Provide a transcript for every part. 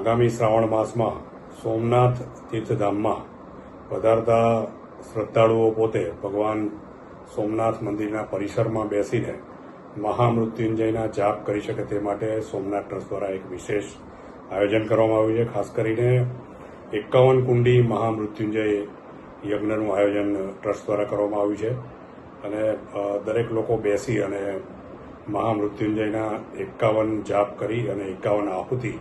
આગામી શ્રાવણ માસમાં સોમનાથ તીર્થધામમાં પધારતા શ્રદ્ધાળુઓ પોતે ભગવાન સોમનાથ મંદિરના પરિસરમાં બેસીને મહામૃત્યુંજયના જાપ કરી શકે તે માટે સોમનાથ ટ્રસ્ટ દ્વારા એક વિશેષ આયોજન કરવામાં આવ્યું છે. ખાસ કરીને 51 કુંડી મહામૃત્યુંજય યજ્ઞનું આયોજન ટ્રસ્ટ દ્વારા કરવામાં આવ્યું છે અને દરેક લોકો બેસી અને મહામૃત્યુંજયના 51 જાપ કરી અને 51 આહુતિ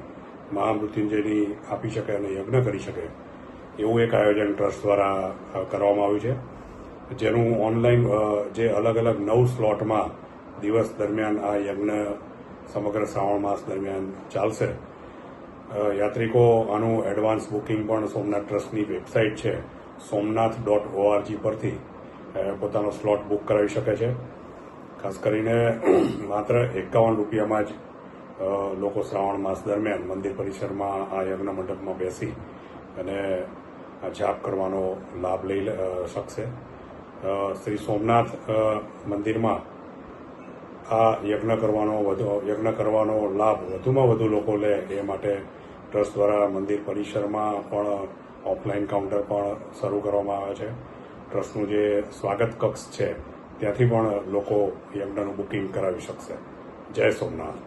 મહામૃત્યુંજયની આપી શકે અને યજ્ઞ કરી શકે એવું એક આયોજન ટ્રસ્ટ દ્વારા કરવામાં આવ્યું છે, જેનું ઓનલાઈન જે અલગ અલગ 9 સ્લોટમાં દિવસ દરમિયાન આ યજ્ઞ સમગ્ર શ્રાવણ માસ દરમિયાન ચાલશે. યાત્રિકો આનું એડવાન્સ બુકિંગ પણ સોમનાથ ટ્રસ્ટની વેબસાઇટ છે somnath.org પરથી પોતાનો સ્લોટ બુક કરાવી શકે છે. ખાસ કરીને માત્ર 51 રૂપિયામાં જ લોકો શ્રાવણ માસ દરમિયાન મંદિર પરિસરમાં આ યજ્ઞ મંડપમાં બેસી અને જાપ કરવાનો લાભ લઈ શકશે. શ્રી સોમનાથ મંદિરમાં આ યજ્ઞ કરવાનો લાભ વધુમાં વધુ લોકો લે એ માટે ટ્રસ્ટ દ્વારા મંદિર પરિસરમાં પણ ઓફલાઈન કાઉન્ટર પણ શરૂ કરવામાં આવે છે. ટ્રસ્ટનું જે સ્વાગત કક્ષ છે ત્યાંથી પણ લોકો યજ્ઞનું બુકિંગ કરાવી શકશે. જય સોમનાથ.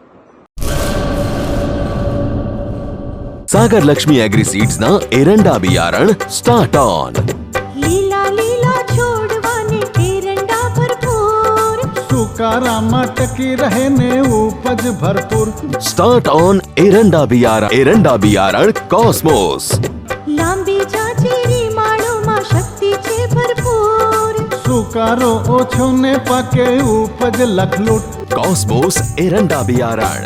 सागर लक्ष्मी एग्रीसीड्स ना एरंडा बियारण स्टार्ट ऑन. લીલા લીલા છોડવાને એરંડા ભરપૂર, સુકારામાં ટકી રહે ને ઉપજ ભરપૂર. स्टार्ट ऑन एरंडा बियारण कॉस्मोस. લાંબી જાચેરી માળોમાં શક્તિ છે ભરપૂર. સુકારો ઓછો ને પાકે ઉપજ લખલૂટ. कॉस्मोस एरंडा बियारण